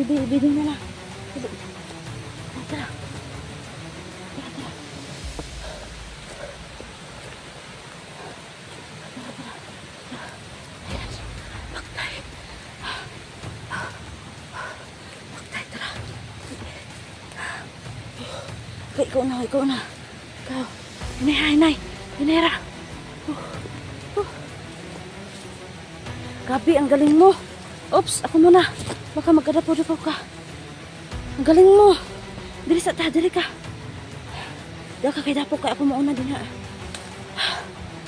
Ibidin na lang. Tara. Tara. Ikaw na. Ikaw. Hinera. Gabi, ang galing mo. Oops, ako muna. Baka magkadapo-dapo ka. Ang galing mo. Diri ka. Dili ka kay dapo ka. Ako mauna din ha.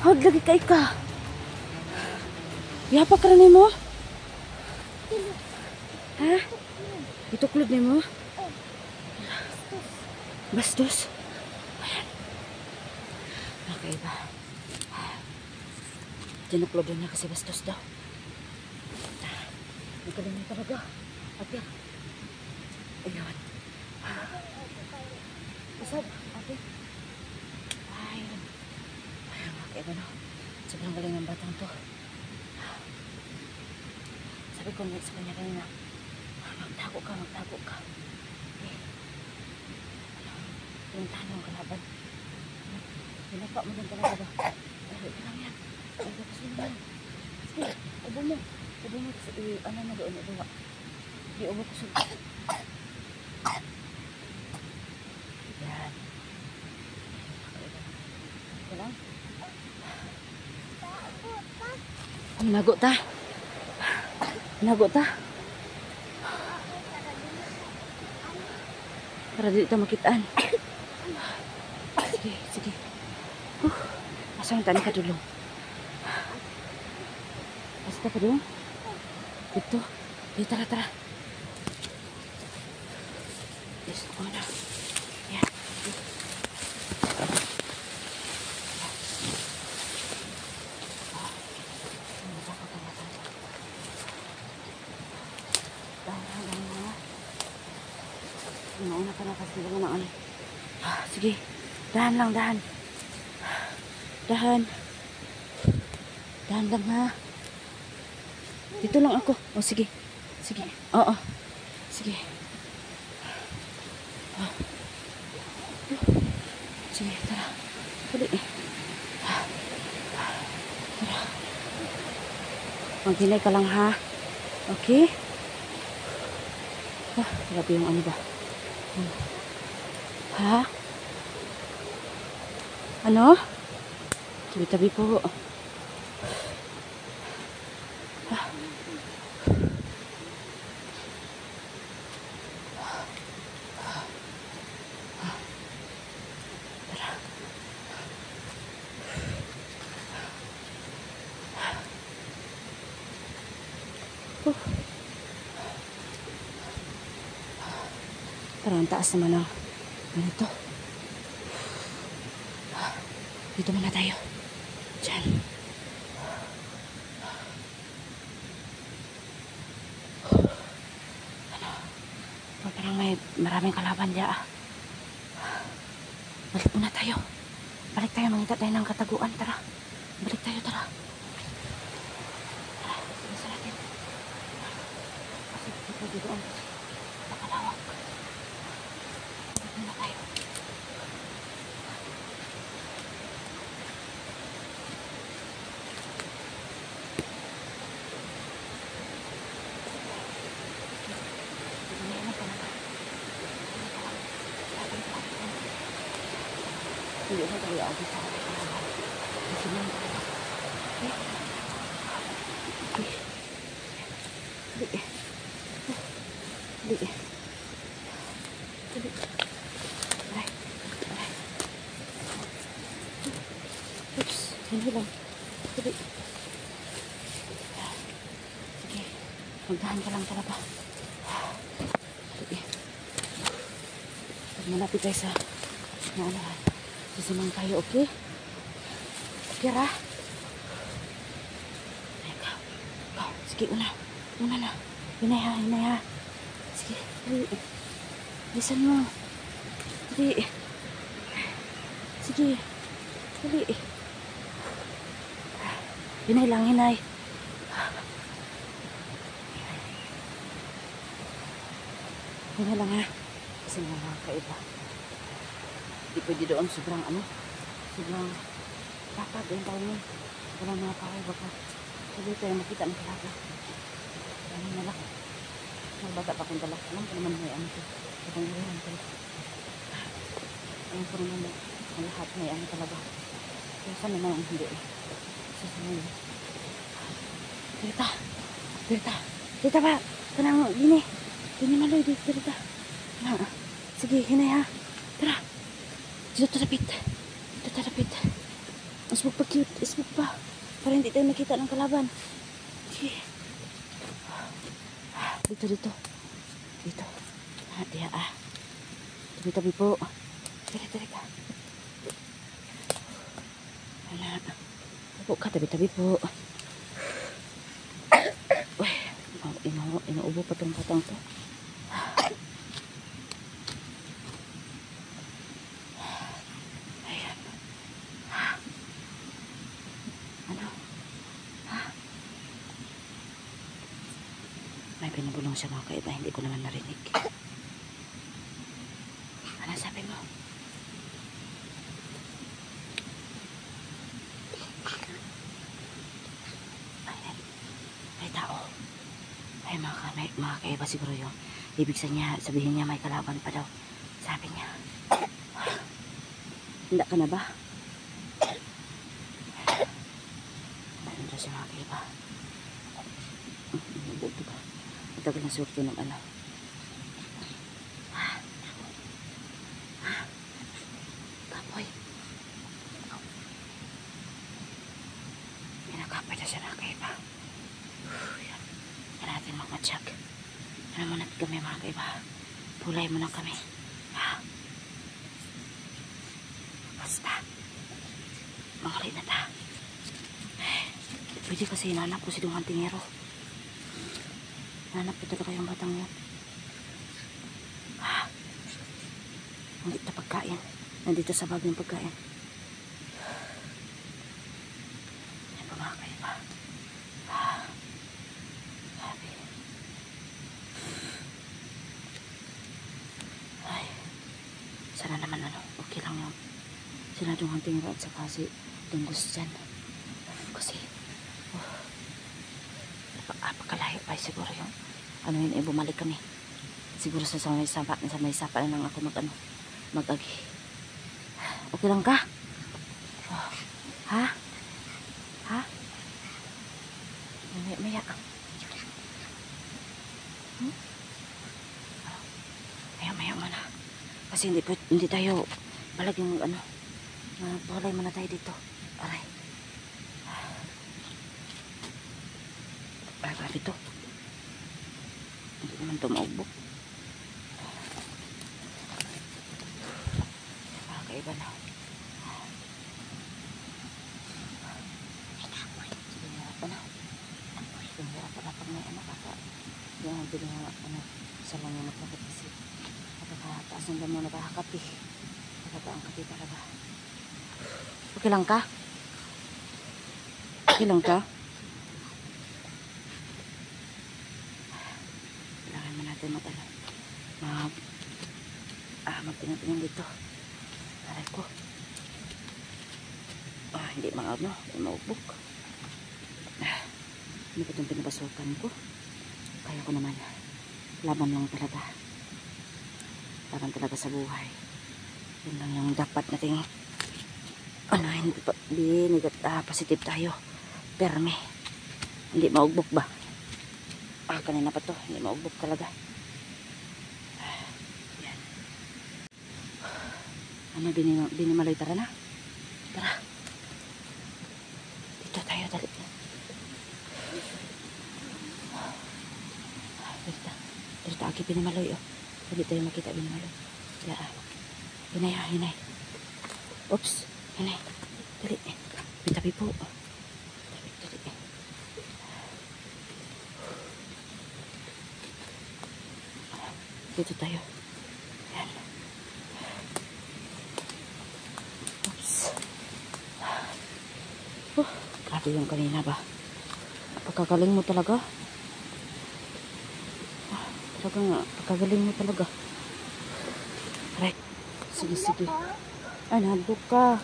Hawag lagi ka ika. Yapa ka rin mo? Ha? Ituklod ni mo? Bastos. Ayan. Nakaiba. Tinuklod niya kasi bastos daw. Nagkalimay talaga. Ate. Ayun. Usap. Ate. Ayun. Ayun. Nakaiba na. Sobrang galing ng batang to. Sabi ko sa kanya kanina, magtago ka. Pinuntahan yung kalaban. Pinapa mo din talaga ba? Ito lang yan. Tapos mo yan. Sige, ubo mo. Ano na doon, ubo. Ubo ko sa... Yan. Ito lang. Nago ta. Para dito makitaan. Sige. Asang tani ka dulu. Asa ka dulu? Dito. Tara. Yes, ako na. Yan. Nauna ka na kasi wala na ano. Sige. Dahan lang. Dahan lang ha. Dito lang ako. O sige. Oo. Sige. Sige, tara. Dali. Tara. Maghinay ka lang ha. Okay? Grabe yung ano ba? Ha? Ano? Tabi-tabi po. Parang taas naman ang ganito. Dito muna tayo. Diyan. Ano? Parang may maraming kalaban dyan. Balik muna tayo. Mangita tayo ng kataguan. Tara. Balik tayo. Tara. Bisa natin. Kasi dito ang nakalawak. Balik muna tayo. Hindi na tayo ako sa kasi naman oops, hindi lang sige, magdahan ka lang talaga. Sige, pag malapit tayo sa naanahan sisimang tayo, okay? Okay, ra? Ikaw. Sige, una na. Hinay ha. Sige, dali. Lisan mo. Dali. Sige. Dali. Hinay lang, hinay. Hinga lang ha. Kasi nakakaiba. Di pwede doon sobrang sobrang dapat yung tayo yun. Wala mga kaway baka. Sabi tayo makita ng talaga. Ano na lang. Magbata pa kong dala. Alam ko naman may to. Kapag ngayon talaga. Alam ko naman ang lahat may talaga. Kaya saan naman ang hindi eh. Sasabihin. Dirita. Dirita. Dirita ba? Kanang gini. Gini maloy. Dirita. Sige, hinay ha. Tara. Dito tarapit. Dito tarapit. Isbog pa cute. Isbog pa. Para hindi tayo makita ng kalaban. Sige. Dito. Dito. Diya Tabi-tabi po. Tara ka. Wala. Tabi ka. Tabi-tabi po. Uy. Inuubo pa itong patang to. Ayan. Ano? May pinabulong siya mga kaiba. Hindi ko naman narinig. Ano sabi mo? May tao. Ay mga kaiba siguro yung ibig sabihin niya may kalaban pa daw. Sabi niya. Handa ka na ba? Ano si mga kaiba? Ito ba? Matagal na surto ng kapoy. Pinakapay na siya mga kaiba. Yan natin mga matsyag. Ano mo natin kami mga kaiba? Pulay mo na kami. Basta. Mangali na ta. Pwede kasi hinanap ko si Dungang Tingero. Hinanap ko talaga yung batang yun. Nandito pagkain. Nandito sa bag yung pagkain. Yan po mga kaiba. Sabi. Ay. Sana naman okay lang yun. Sila Dungang Tingero at saka si Dunggos dyan. Kasi napakalayo pa siguro yung yun bumalik kami siguro sa may sapa na lang ako mag-agi. Okay lang ka? Ha? Maya maya mana kasi hindi tayo palaging balay muna tayo dito. Aray. Grabe ito. Hindi naman ito maugbok. Kakaiba na. Hirapan na. Hirapan na pag may kaka. Yung bili nga isa lang yung naglagat kasi nakakataas ng damo nakakakapi. Nakataang kapi talaga. Okay lang ka? Okay lang ka? Magtingin dito. Aray ko. Hindi maugbok. Ano ba itong pinabasukan ko? Kaya ko naman. Laban lang talaga. Laban talaga sa buhay. Yun lang yung dapat nating hindi positive tayo. Perme. Hindi maugbok ba? Kanina pa to. Hindi maugbok talaga. Binimaloy, tara na. Tara. Dito tayo, dali. Dito agi binimaloy. Dali tayo makita binimaloy. Tara. Hinay. Oops. Hinay. Dali. Tabi po. Dali. Dito tayo. Grabe yung kanina ba? Napakagaling mo talaga. Talaga nga, pagkagaling mo talaga. Aray, sige, sige. Ay, nabok ka.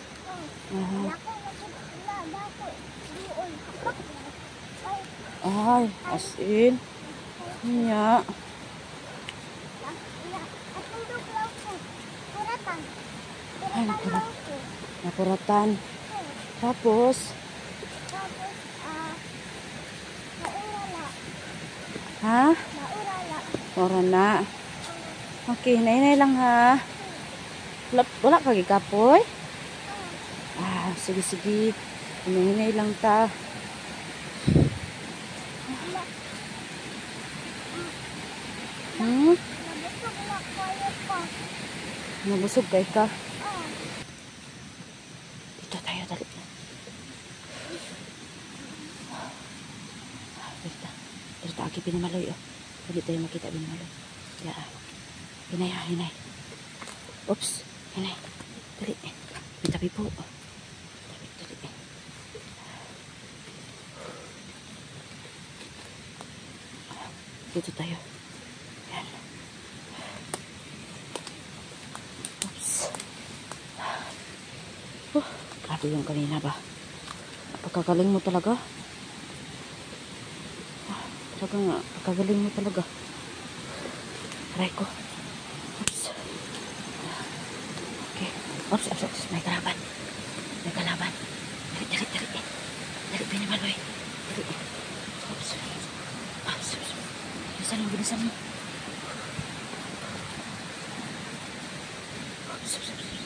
Ay, as in. Niya. Ay, napuratan. Tapos, ha? Ora na. Okay, hinay lang ha. Wala ka gikapoy? Ah, sige, sige. Hinay lang ta. Hmm? Nabusog kay ka? Dito tayo, dali. Dito agi pinamaloy. Oh. Dali tayo makita pinamaloy. Ya. Hinay ha, hinay. Oops, hinay. Dali. Tabi po. Dali. Dito tayo. Yan. Oops. Grabe yung kanina ba? Pagkagaling mo talaga. Talaga nga, pagkagaling mo talaga. Aray ko. Oops. Okay. Oops. May kalaban. Dali, pinamaloy. Dali. Oops. Bilisan mo. Oops.